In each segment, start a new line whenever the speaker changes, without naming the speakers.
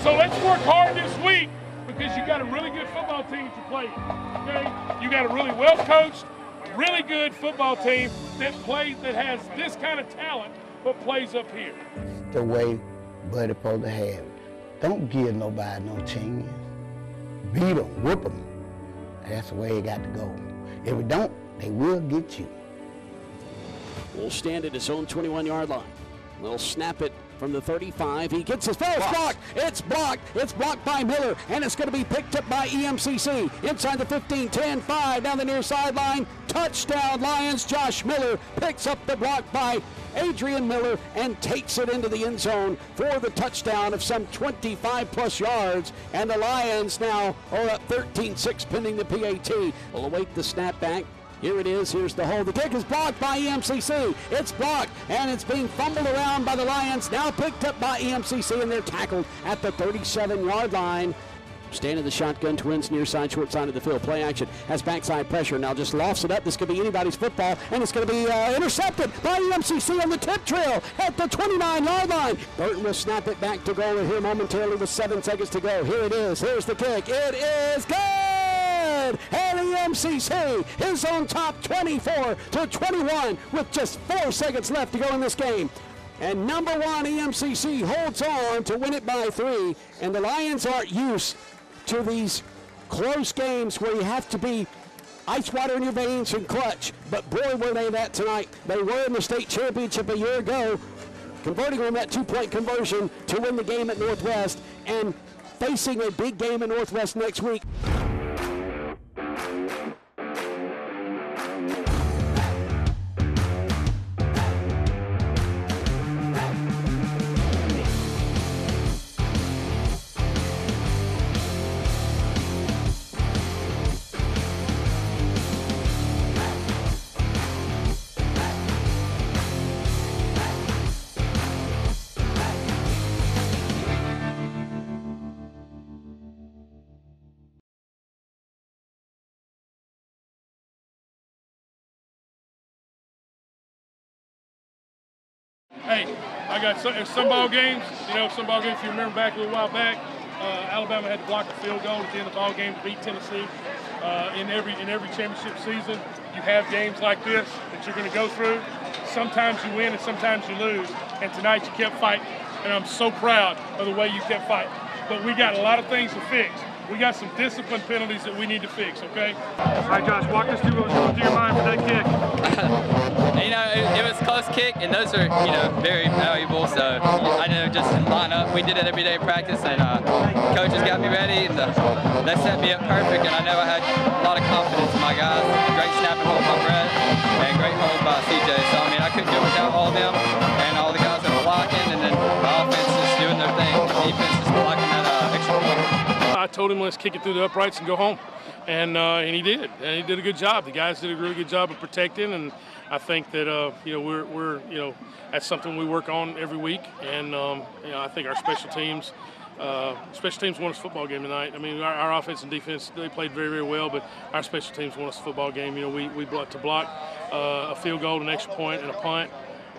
So let's work hard this week because you got a really good football team to play. Okay? You got a really well-coached, really good football team that has this kind of talent but plays up here.
The way Buddy supposed to have it. Don't give nobody no chance. Beat them, whoop them. That's the way it got to go. If we don't, they will get you.
Will stand at his own 21-yard line. Will snap it from the 35. He gets his first block. It's blocked. It's blocked by Miller, and it's going to be picked up by EMCC. Inside the 15, 10, 5, down the near sideline. Touchdown, Lions. Josh Miller picks up the block by Adrian Miller and takes it into the end zone for the touchdown of some 25-plus yards. And the Lions now are up 13-6 pending the PAT. Will await the snap back. Here it is. Here's the hold. The kick is blocked by EMCC. It's blocked, and it's being fumbled around by the Lions. Now picked up by EMCC, and they're tackled at the 37-yard line. Stand in the shotgun, twins near side, short side of the field. Play action, has backside pressure. Now just lofts it up. This could be anybody's football, and it's going to be intercepted by EMCC on the tip trail at the 29-yard line. Burton will snap it back to goal here momentarily with 7 seconds to go. Here it is. Here's the kick. It is good! And EMCC is on top 24-21 with just 4 seconds left to go in this game. And number 1, EMCC holds on to win it by 3. And the Lions aren't used to these close games where you have to be ice water in your veins and clutch. But boy, were they that tonight. They were in the state championship a year ago, converting on that 2-point conversion to win the game at Northwest and facing a big game at Northwest next week.
Hey, I got some ball games, some ball games, if you remember back a little while back, Alabama had to block a field goal at the end of the ball game to beat Tennessee. In every championship season, you have games like this that you're going to go through. Sometimes you win and sometimes you lose. And tonight you kept fighting, and I'm so proud of the way you kept fighting. But we got a lot of things to fix. We got some discipline penalties that we need to fix, okay? All right, Josh, walk us through what was going through your mind for that kick.
It was a close kick, and those are, very valuable. So I know just in lineup, we did it every day in practice, and coaches got me ready, and that set me up perfect. And I know I had a lot of confidence in my guys. Great snap and hold by Brett, and great hold by CJ. So I couldn't do it without all of them, and all the guys that were blocking, and then my offense just doing their thing. The defense just blocking that extra point.
I told him, let's kick it through the uprights and go home. And he did. And he did a good job. The guys did a really good job of protecting. And I think that, we're that's something we work on every week. And, I think our special teams won us a football game tonight. I mean, our offense and defense, they played very, very well. But our special teams won us a football game. We blocked a field goal, an extra point, and a punt.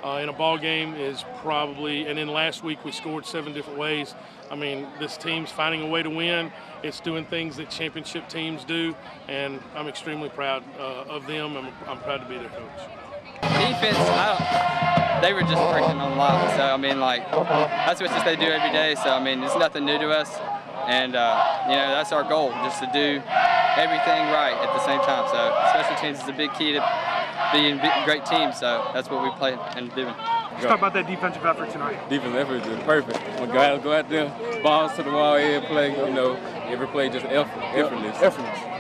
In a ball game is probably, and then last week we scored 7 different ways. I mean, this team's finding a way to win. It's doing things that championship teams do, and I'm extremely proud of them. I'm proud to be their coach.
Defense, they were just freaking on loud. So, that's what they do every day. So, it's nothing new to us. And, that's our goal, just to do everything right at the same time. So, special teams is a big key to being a great team. So, that's what we play and do.
Let's talk about that defensive effort tonight.
Defensive effort is perfect. When guys go out there, balls to the wall, every play, every play just effortless.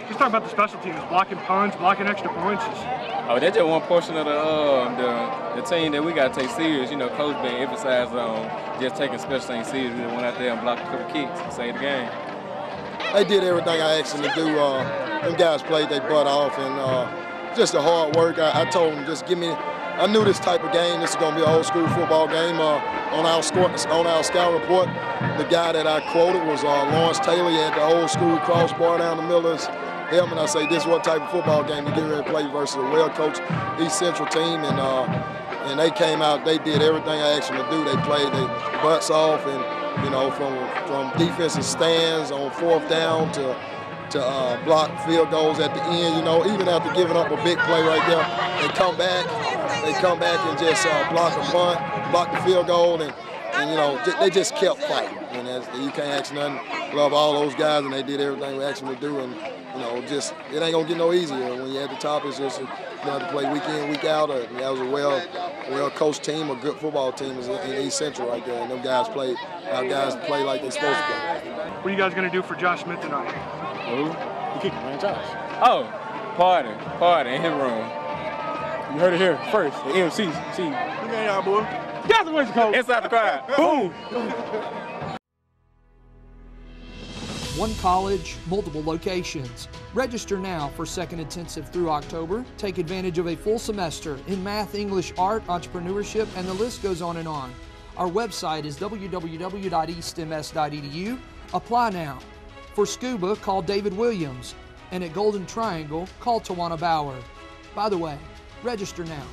Just talk about the special teams, blocking punts, blocking extra points.
Oh, that's just one portion of the team that we got to take serious. Coach been emphasized on just taking special teams serious. We went out there and blocked a couple kicks and saved the game.
They did everything I asked them to do. Them guys played their butt off, and just the hard work. I told them, just give me. I knew this type of game. This is going to be an old school football game. On our scout report, the guy that I quoted was Lawrence Taylor. He had the old school crossbar down the middle of his helmet. I say, this is what type of football game you get ready to play versus a well-coached East Central team. And they came out. They did everything I asked them to do. They played their butts off, and You know, from defensive stands on 4th down to block field goals at the end. You know, even after giving up a big play right there, they come back and just block a punt, block the field goal, and you know, they just kept fighting. And you can't ask nothing. Love all those guys, and they did everything we asked them to do. And you know, just it ain't gonna get no easier when you're at the top. It's just you have to play week in, week out. That was a well-coached team, a good football team in East Central right there. And them guys play like they're supposed to play.
What are you guys gonna do for Josh Smith tonight?
Who?
The kicker, man, Josh.
Oh, party in his room.
You heard it here first. The MCC. Look at y'all, boy. Got the West Coast.
Inside the crowd. Boom.
One college, multiple locations. Register now for Second Intensive through October. Take advantage of a full semester in math, English, art, entrepreneurship, and the list goes on and on. Our website is www.eastms.edu. Apply now. For scuba, call David Williams. And at Golden Triangle, call Tawana Bauer. By the way, register now.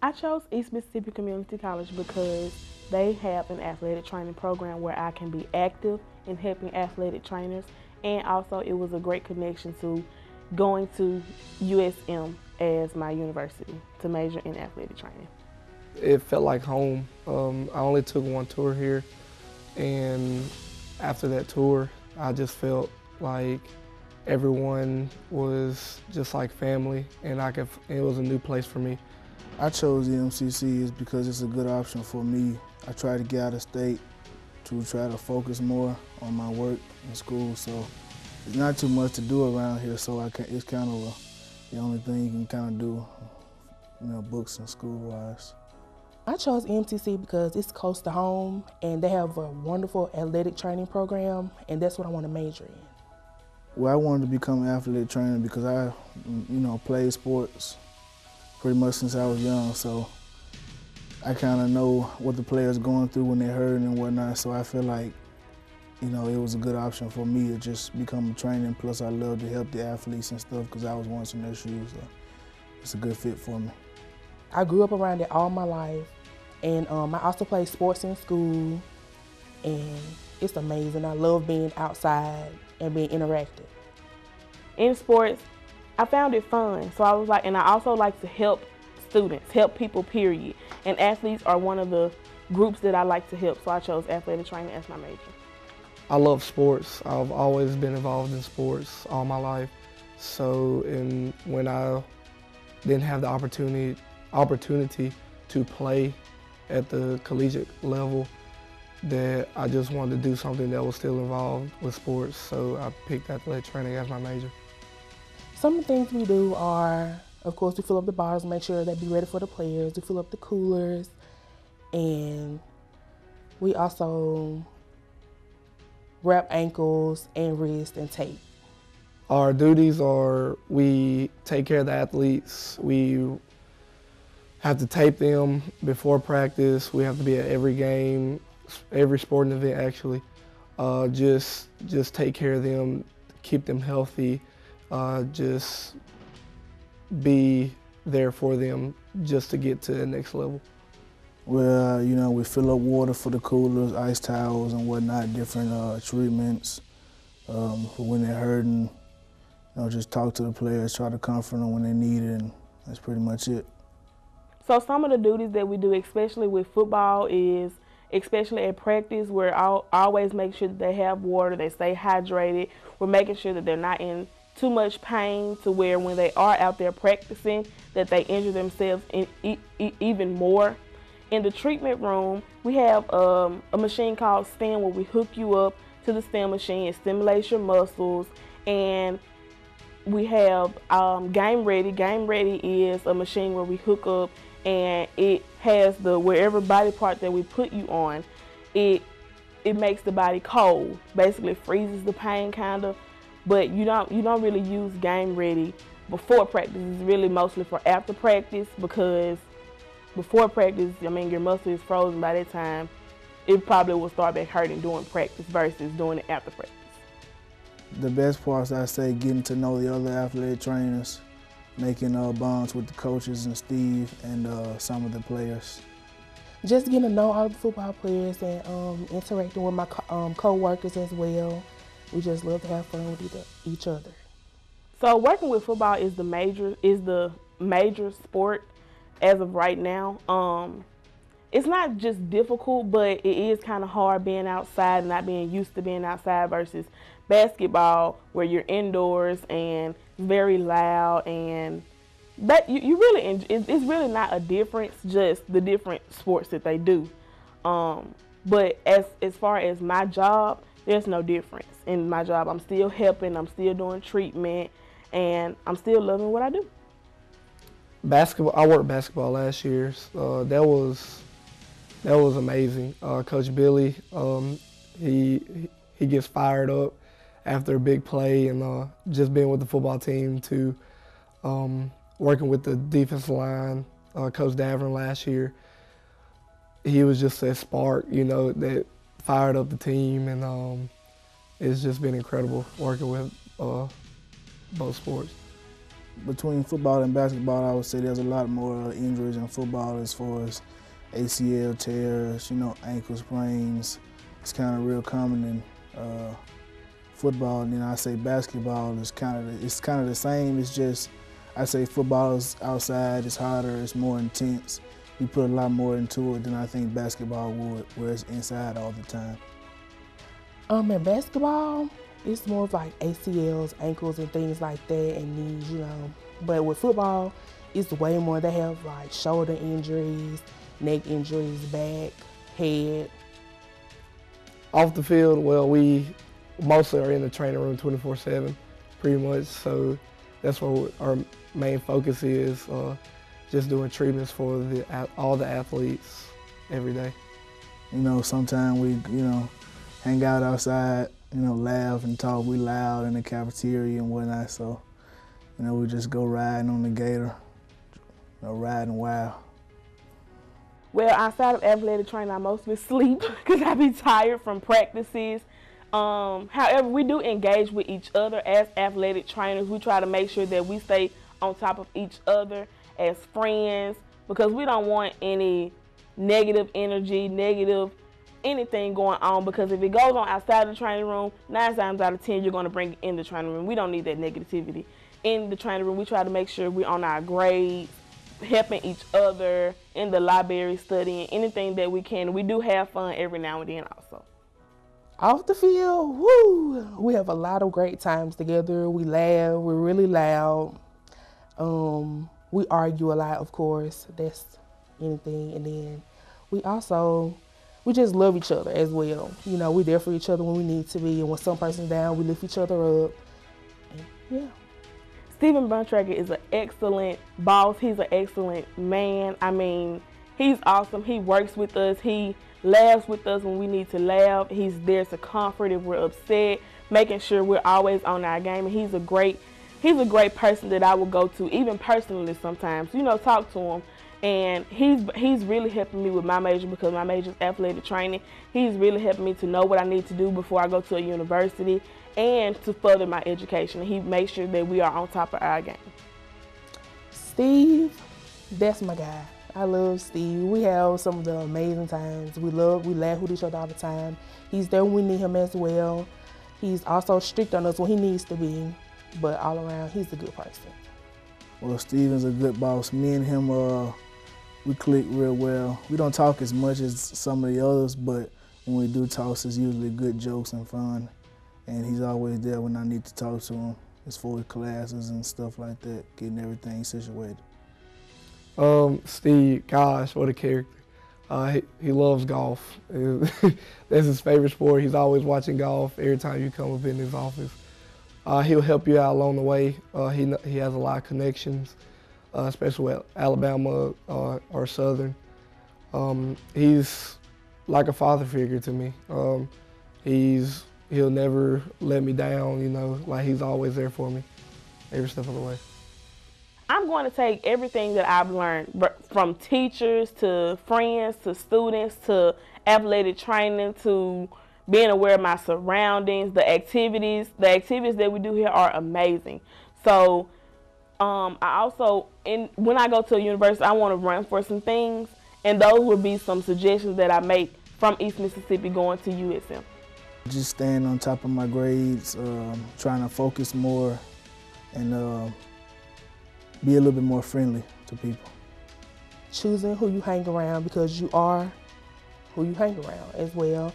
I chose East Mississippi Community College because they have an athletic training program where I can be active in helping athletic trainers, and also it was a great connection to going to USM as my university to major in athletic training.
It felt like home. I only took one tour here, and after that tour, I just felt like everyone was just like family, and it was a new place for me.
I chose EMCC is because it's a good option for me. I try to get out of state to try to focus more on my work in school, so there's not too much to do around here, so it's kind of the only thing you can kind of do, you know, books and school-wise.
I chose EMCC because it's close to home, and they have a wonderful athletic training program, and that's what I want to major in.
Well, I wanted to become an athletic trainer because I, played sports pretty much since I was young, so I kind of know what the players going through when they're hurting and whatnot, so I feel like, it was a good option for me to just become a trainer, plus I love to help the athletes and stuff because I was once in their shoes, so it's a good fit for me.
I grew up around it all my life, and I also played sports in school, and it's amazing. I love being outside and being interactive.
In sports, I found it fun, so I was like, and I also like to help students, help people, period. And athletes are one of the groups that I like to help, so I chose athletic training as my major.
I love sports. I've always been involved in sports all my life. So, when I didn't have the opportunity to play at the collegiate level, that I just wanted to do something that was still involved with sports, so I picked athletic training as my major.
Some of the things we do are, of course, we fill up the bottles, make sure they be ready for the players. We fill up the coolers, and we also wrap ankles and wrists and tape.
Our duties are we take care of the athletes. We have to tape them before practice. We have to be at every game, every sporting event actually. Just take care of them, keep them healthy. Just be there for them just to get to the next level.
Well, we fill up water for the coolers, ice towels and whatnot, different treatments for when they're hurting. Just talk to the players, try to comfort them when they need it, and that's pretty much it.
So some of the duties that we do, especially with football, is especially at practice, we're always make sure that they have water, they stay hydrated. We're making sure that they're not in too much pain to where when they are out there practicing that they injure themselves even more. In the treatment room, we have a machine called STEM where we hook you up to the STEM machine. It stimulates your muscles, and we have Game Ready. Game Ready is a machine where we hook up and it has the wherever body part that we put you on, it makes the body cold. Basically freezes the pain kind of, but you don't really use Game Ready before practice. It's really mostly for after practice, because before practice, I mean, your muscle is frozen by that time. It probably will start back hurting during practice versus doing it after practice.
The best parts, I say, getting to know the other athletic trainers, making bonds with the coaches and Steve and some of the players.
Just getting to know all the football players and interacting with my co-workers as well. We just love to have fun with each other.
So working with football is the major sport as of right now. It's not just difficult, but it is kind of hard being outside and not being used to being outside versus basketball, where you're indoors and very loud, and that you really it's really not a difference, just the different sports that they do. But as far as my job, there's no difference in my job. I'm still helping, I'm still doing treatment, and I'm still loving what I do.
Basketball, I worked basketball last year. That was amazing. Coach Billy, he gets fired up after a big play, and just being with the football team to working with the defensive line, Coach Davern last year. He was just that spark, that fired up the team, and it's just been incredible working with both sports.
Between football and basketball, I would say there's a lot more injuries in football as far as ACL tears, ankle sprains. It's kind of real common in football. And then I say basketball is kind of the same. It's just, I say football is outside, it's harder, it's more intense. You put a lot more into it than I think basketball would, where it's inside all the time.
In basketball, it's more of like ACLs, ankles, and things like that, and knees, But with football, it's way more. They have like shoulder injuries, neck injuries, back, head.
Off the field, well, we mostly are in the training room 24/7, pretty much. So that's where our main focus is, just doing treatments for all the athletes every day.
Sometimes we, hang out outside, laugh and talk. We loud in the cafeteria and whatnot. So, we just go riding on the gator, riding wild.
Well, outside of athletic training, I mostly sleep because I be tired from practices. However, we do engage with each other as athletic trainers. We try to make sure that we stay on top of each other as friends, because we don't want any negative energy, anything going on, because if it goes on outside the training room, 9 times out of 10 you're going to bring it in the training room. We don't need that negativity in the training room. We try to make sure we're on our grades, helping each other in the library, studying anything that we can. We do have fun every now and then also.
Off the field, woo! We have a lot of great times together. We laugh, we're really loud. We argue a lot, of course. That's anything. And then we just love each other as well. We're there for each other when we need to be, and when some person's down, we lift each other up. And, yeah.
Steven Bontrager is an excellent boss. He's an excellent man. I mean, he's awesome. He works with us. He laughs with us when we need to laugh. He's there to comfort if we're upset, making sure we're always on our game. And he's a great person that I will go to, even personally sometimes, talk to him. And he's really helping me with my major, because my major is athletic training. He's really helping me to know what I need to do before I go to a university and to further my education. He makes sure that we are on top of our game.
Steve, that's my guy. I love Steve. We have some of the amazing times. We laugh with each other all the time. He's there when we need him as well. He's also strict on us when he needs to be, but all around, he's a good person.
Well, Steven's a good boss. Me and him, we click real well. We don't talk as much as some of the others, but when we do talk, it's usually good jokes and fun. And he's always there when I need to talk to him, as far as classes and stuff like that, getting everything situated.
Steve, gosh, what a character. He loves golf. That's his favorite sport. He's always watching golf every time you come up in his office. He'll help you out along the way. He has a lot of connections, especially with Alabama or Southern. He's like a father figure to me. He'll never let me down, you know, like he's always there for me every step of the way.
I'm going to take everything that I've learned, from teachers to friends to students to athletic training to being aware of my surroundings, the activities that we do here are amazing. So I also, when I go to a university, I want to run for some things, and those would be some suggestions that I make from East Mississippi going to USM.
Just staying on top of my grades, trying to focus more, and be a little bit more friendly to people.
Choosing who you hang around, because you are who you hang around as well.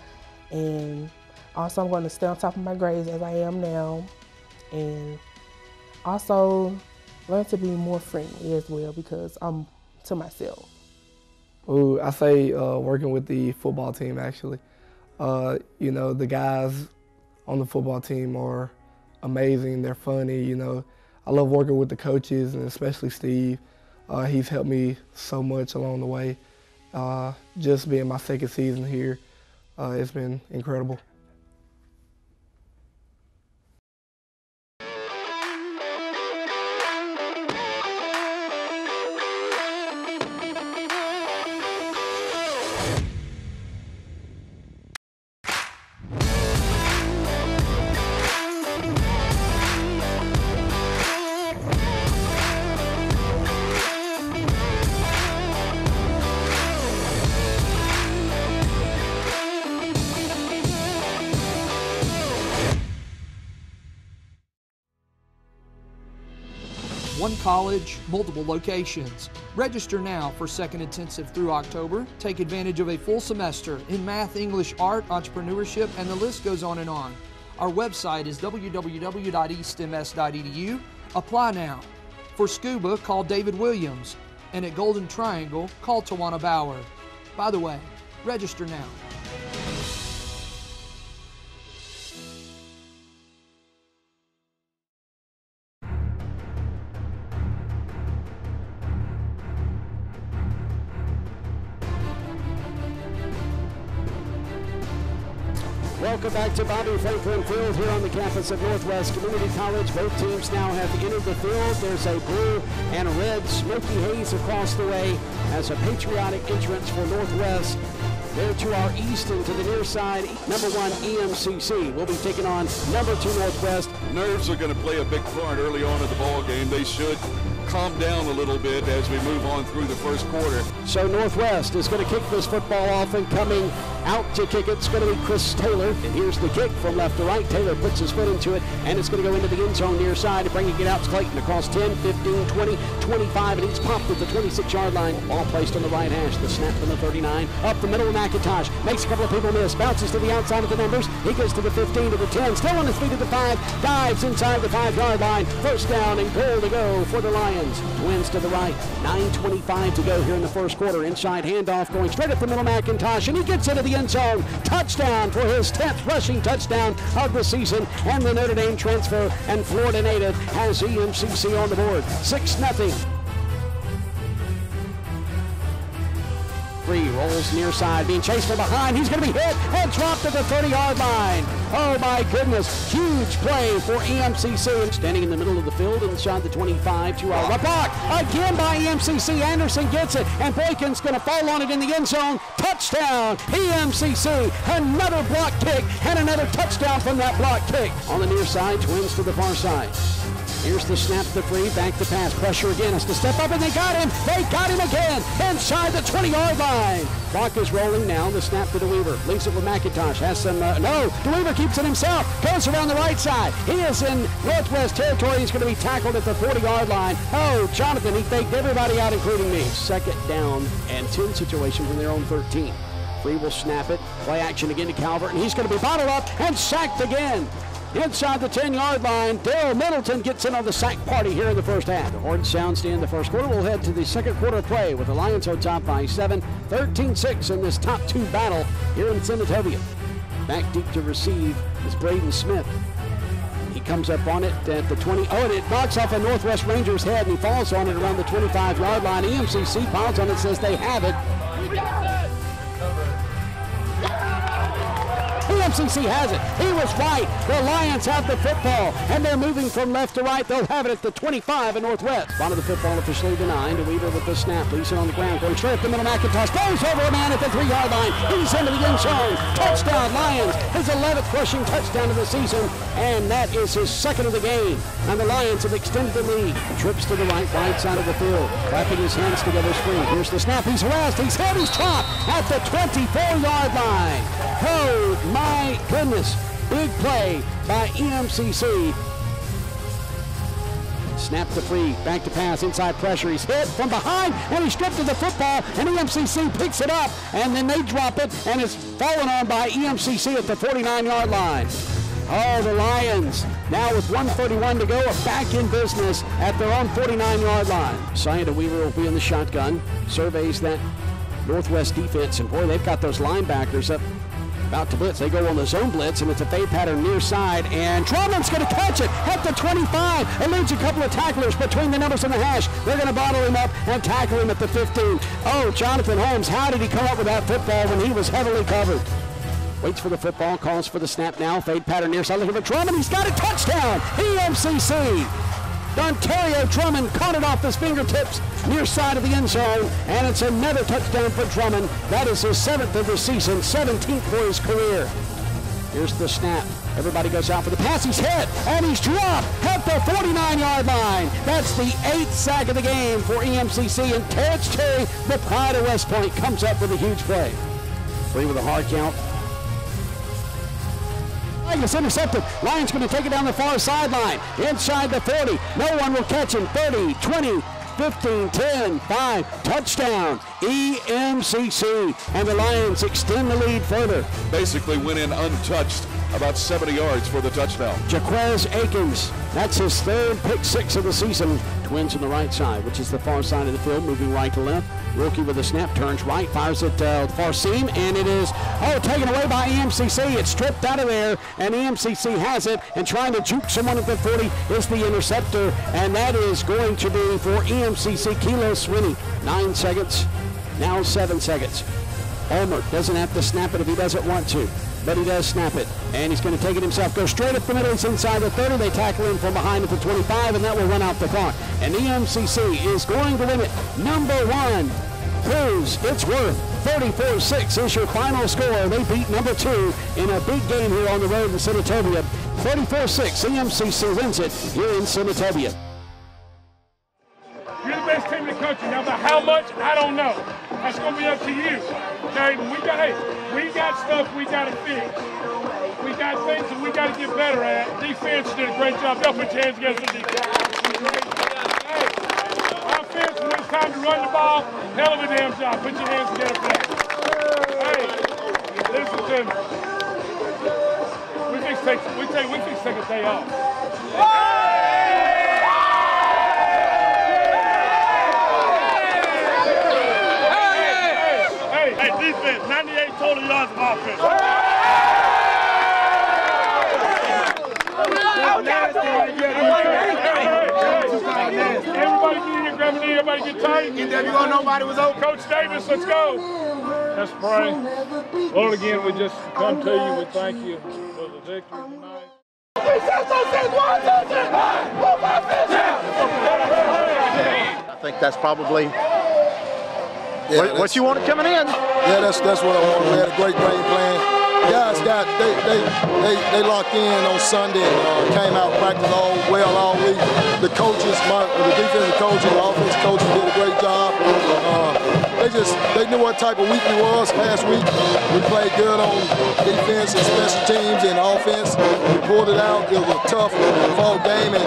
And also I'm going to stay on top of my grades as I am now, and also learn to be more friendly as well, because I'm to myself.
Ooh, I say working with the football team, actually. You know, the guys on the football team are amazing. They're funny, you know. I love working with the coaches, and especially Steve. He's helped me so much along the way. Just being my second season here, it's been incredible.
One college, multiple locations. Register now for second intensive through October. Take advantage of a full semester in math, English, art, entrepreneurship, and the list goes on and on. Our website is www.eastms.edu. Apply now. For scuba, call David Williams. And at Golden Triangle, call Tawana Bauer. By the way, register now.
Welcome back to Bobby Franklin Field here on the campus of Northwest Community College. Both teams now have entered the field. There's a blue and a red smoky haze across the way as a patriotic entrance for Northwest. There to our east and to the near side, number 1 EMCC will be taking on number 2 Northwest.
Nerves are going to play a big part early on in the ball game. They should calm down a little bit as we move on through the first quarter.
So Northwest is going to kick this football off, and coming out to kick it's going to be Chris Taylor. And here's the kick from left to right. Taylor puts his foot into it, and it's going to go into the end zone near side, bringing it out to Clayton across 10, 15, 20, 25, and it's popped at the 26-yard line. Ball placed on the right hash. The snap from the 39. Up the middle, McIntosh makes a couple of people miss. Bounces to the outside of the numbers. He goes to the 15, to the 10. Still on his feet at the 5. Dives inside the 5-yard line. First down and goal to go for the Lions. Twins to the right. 9:25 to go here in the first quarter. Inside handoff going straight up the middle, McIntosh, and he gets into the end zone. Touchdown for his 10th rushing touchdown of the season. And the Notre Dame transfer and Florida native has EMCC on the board. 6-0. Rolls near side, being chased from behind. He's going to be hit and dropped at the 30-yard line. Oh my goodness, huge play for EMCC. Standing in the middle of the field inside the 25 to our block. Again by EMCC. Anderson gets it, and Boykin's going to fall on it in the end zone. Touchdown, EMCC. Another block kick and another touchdown from that block kick. On the near side, Twins to the far side. Here's the snap, the free, back to pass. Pressure again, has to step up, and they got him. They got him again, inside the 20-yard line. Clock is rolling now. The snap to DeWeaver. Links it with McIntosh. Has some, no. DeWeaver keeps it himself. Goes around the right side. He is in Northwest territory. He's going to be tackled at the 40-yard line. Oh, Jonathan, he faked everybody out, including me. Second down and 10 situation from their own 13. Free will snap it. Play action again to Calvert, and he's going to be bottled up and sacked again. Inside the 10-yard line, Daryl Middleton gets in on the sack party here in the first half. The horn sounds to end the first quarter. We'll head to the second quarter play with the Lions on top by 7, 13-6 in this top 2 battle here in Senatobia. Back deep to receive is Braden Smith. He comes up on it at the 20. Oh, and it knocks off a Northwest Rangers head, and he falls on it around the 25-yard line. EMCC piles on it, says they have it. EMCC has it. He was right. The Lions have the football, and they're moving from left to right. They'll have it at the 25 in Northwest. Bottom of the football officially denied. DeWeaver with the snap. Leaves it on the ground. Going straight up the middle. McIntosh goes over a man at the 3-yard line. He's into the end zone. Touchdown, Lions. His 11th rushing touchdown of the season, and that is his second of the game. And the Lions have extended the lead. Trips to the right side of the field. Clapping his hands together screen. Here's the snap. He's harassed. He's hit. He's chopped at the 24-yard line. Oh, my goodness. Big play by EMCC. Snap to free, back to pass, inside pressure. He's hit from behind, and he's stripped of the football, and EMCC picks it up, and then they drop it, and it's fallen on by EMCC at the 49-yard line. Oh, the Lions, now with 1:31 to go, are back in business at their own 49-yard line. Sia DeWeaver will be in the shotgun, surveys that Northwest defense, and boy, they've got those linebackers up about to blitz. They go on the zone blitz, and it's a fade pattern near side, and Drummond's going to catch it at the 25. Eludes a couple of tacklers between the numbers and the hash. They're going to bottle him up and tackle him at the 15. Oh, Jonathan Holmes, how did he come up with that football when he was heavily covered? Waits for the football, calls for the snap now. Fade pattern near side, looking for Drummond. He's got a touchdown. EMCC. Dontario Drummond caught it off his fingertips near side of the end zone, and it's another touchdown for Drummond. That is his 7th of the season, 17th for his career. Here's the snap. Everybody goes out for the pass. He's hit, and he's dropped at the 49-yard line. That's the 8th sack of the game for EMCC, and Terrence Terry, the pride of West Point, comes up with a huge play. Free with a hard count. It's intercepted. Lions going to take it down the far sideline. Inside the 40. No one will catch him. 30, 20, 15, 10, 5. Touchdown. EMCC. And the Lions extend the lead further.
Basically went in untouched. About 70 yards for the touchdown.
Jaquez Akins. That's his 3rd pick 6 of the season. Twins on the right side, which is the far side of the field, moving right to left. Wilkie with a snap, turns right, fires it the far seam, and it is, taken away by EMCC. It's stripped out of there, and EMCC has it, and trying to juke someone at the 40 is the interceptor, and that is going to be for EMCC, Kilo Swinney. 9 seconds, now 7 seconds. Ulmer doesn't have to snap it if he doesn't want to, but he does snap it, and he's going to take it himself. Go straight up the middle. He's inside the 30. They tackle him from behind at the 25, and that will run out the clock. And EMCC is going to win it. Number 1, Cruz. It's worth 34-6 is your final score. They beat number 2 in a big game here on the road in Senatobia. 34-6. EMCC wins it here in Senatobia.
You're the best team in the country. Now, about how much, I don't know. That's going to be up to you. Okay, we got stuff we got to fix. We got things that we got to get better at. Defense did a great job. Y'all put your hands together for defense. Hey, offense, when it's time to run the ball, hell of a damn job. Put your hands together for that. Hey, listen to me. We fix take a day off. Hey, defense, 98 total yards of offense. Everybody get in here, grab a knee, everybody get tight. Nobody was open. Coach Davis, let's go. Let's pray. Lord, again, we just come to you. We thank you for the victory tonight.
I think that's probably what you wanted coming in.
Yeah, that's what I wanted. We had a great game plan. Guys they locked in on Sunday and came out practiced all week. The coaches, the defensive coaches, the offensive coaches did a great job. They knew what type of week it was last week. We played good on defense and special teams and offense. We pulled it out. It was a tough fall game, and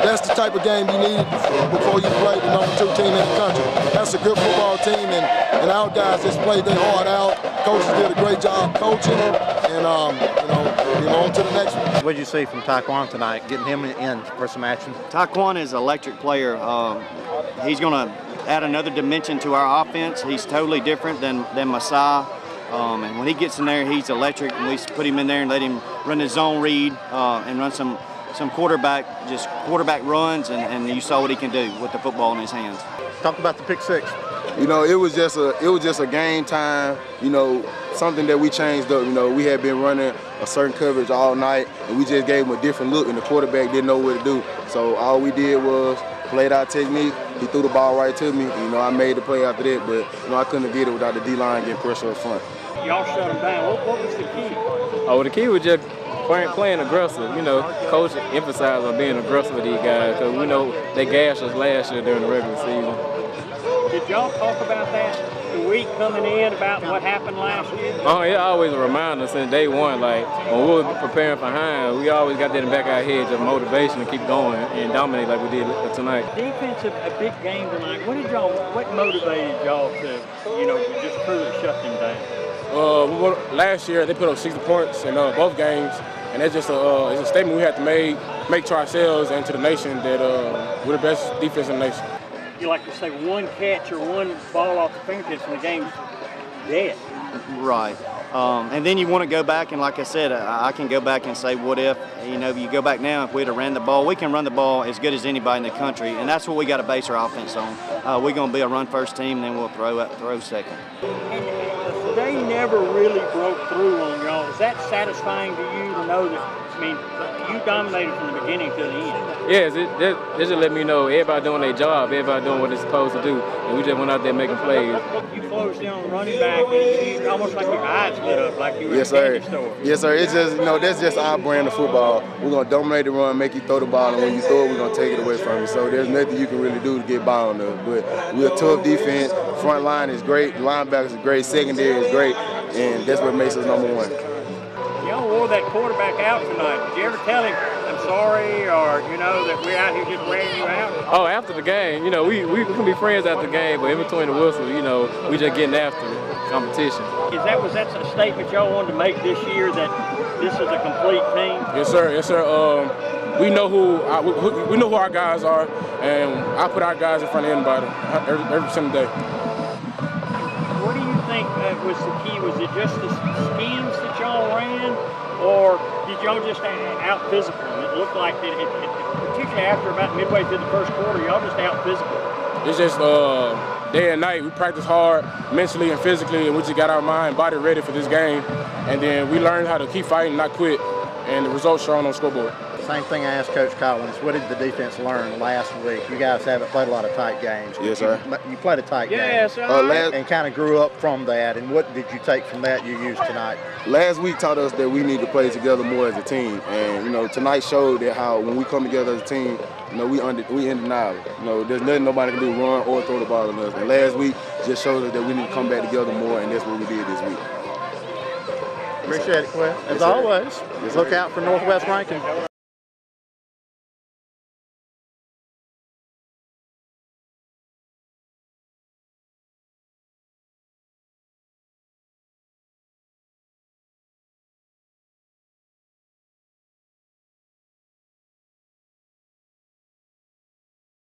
that's the type of game you need before you play the number 2 team in the country. That's a good football team, and our guys just played their heart out. Coaches did a great job coaching, and we're on to the next one.
What did you see from Taquan tonight, getting him in for some action?
Taquan is an electric player. He's going to add another dimension to our offense. He's totally different than Masai. And when he gets in there, he's electric, and we put him in there and let him run his zone read and run some some quarterback runs, and you saw what he can do with the football in his hands.
Talk about the pick six.
You know, it was just a game time, you know, something that we changed up. You know, we had been running a certain coverage all night, and we just gave him a different look, and the quarterback didn't know what to do. So all we did was played our technique. He threw the ball right to me. You know, I made the play after that, but, you know, I couldn't have did it without the D-line getting pressure up front.
Y'all shut them down. What was the key?
Oh, the key was just playing aggressive. You know, coach emphasized on being aggressive with these guys because we know they gashed us last year during the regular season.
Did y'all talk about that the week coming in, about what happened last year?
Oh, it always a reminder since day one. Like, when we were preparing for Hines, we always got that in the back of our heads of motivation to keep going and dominate like we did tonight.
Defense, a big game tonight. What motivated y'all to, you know, just truly shut them down?
Last year they put up 60 points in both games, and that's just it's a statement we have to make to ourselves and to the nation that we're the best defense in the nation.
You like to say one catch or one ball off the fingertips and the game's dead.
Right. And then you want to go back, and like I said, I can go back and say, what if, you know, you go back now, if we'd have ran the ball, we can run the ball as good as anybody in the country, and that's what we got to base our offense on. We're going to be a run-first team, and then we'll throw second.
And they never really broke through on y'all. Is that satisfying to you to know that, I mean, you dominated from the beginning to the end?
Yes, it just let me know everybody doing their job, everybody doing what they're supposed to do, and we just went out there making plays.
You closed in on the running back, and it's almost like your eyes lit up, like you were in a candy store.
Yes, sir. It's just, you know, that's just our brand of football. We're going to dominate the run, make you throw the ball, and when you throw it, we're going to take it away from you. So there's nothing you can really do to get by on us. But we're a tough defense. Front line is great. Linebackers is great. Secondary is great. And that's what makes us number one.
Y'all wore that quarterback out tonight. Did you ever tell him, I'm sorry, or, you know, that we're out here just wearing you out?
Oh, after the game, you know, we can be friends after the game, but in between the whistles, you know, we just getting after the competition.
Was that a statement y'all wanted to make this year, that this is a complete team?
Yes, sir. Yes, sir. We know who our guys are, and I put our guys in front of anybody every single day.
What do you think was the key? Was it just the schemes that y'all ran, or did y'all just out-physical them? It looked like that, particularly after about midway through the first quarter, y'all just out-physical.
It's just day and night. We practice hard mentally and physically, and we just got our mind and body ready for this game. And then we learned how to keep fighting, not quit, and the results shown on the scoreboard.
Same thing I asked Coach Collins. What did the defense learn last week? You guys haven't played a lot of tight games.
Yes, sir.
You played a tight game.
Yes,
and kind of grew up from that. And what did you take from that you used tonight?
Last week taught us that we need to play together more as a team. And, you know, tonight showed that how when we come together as a team, you know, we undeniable. You know, there's nothing nobody can do, run or throw the ball on us. And last week just showed us that we need to come back together more, and that's what we did this week.
Appreciate it, Quest. As always, look out for Northwest Rankin.